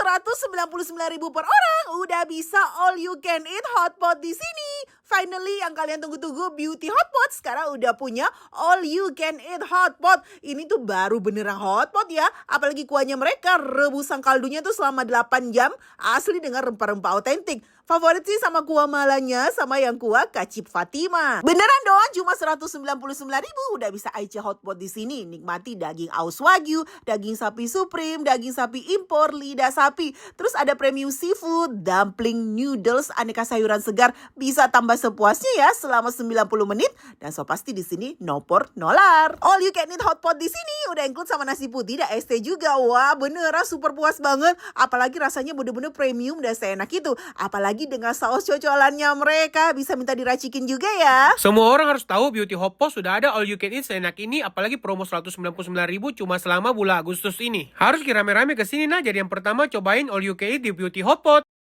199.000 per orang udah bisa all you can eat hotpot di sini. Finally, yang kalian tunggu-tunggu, Beauty Hotpot sekarang udah punya all you can eat hotpot. Ini tuh baru beneran hotpot ya. Apalagi kuahnya mereka, rebusan kaldunya tuh selama 8 jam. Asli dengan rempah-rempah autentik. Favorit sih sama kuah malanya, sama yang kuah kacip Fatima. Beneran dong, cuma 199.000 udah bisa Aicha Hotpot di sini. Nikmati daging Aus Wagyu, daging sapi supreme, daging sapi impor, lidah sapi. Terus ada premium seafood, dumpling, noodles, aneka sayuran segar. Bisa tambah sepuasnya ya selama 90 menit. Dan so pasti di sini no pork, no lar. All you can eat hotpot di sini udah include sama nasi putih dan es teh juga. Wah, beneran super puas banget. Apalagi rasanya bener-bener premium dan seenak itu. Apalagi dengan saus cocolannya mereka, bisa minta diracikin juga ya. Semua orang harus tahu Beauty Hotpot sudah ada all you can eat seenak ini, apalagi promo 199.000 cuma selama bulan Agustus ini. Harus rame-rame ke sini nah, jadi yang pertama cobain all you can eat di Beauty Hotpot.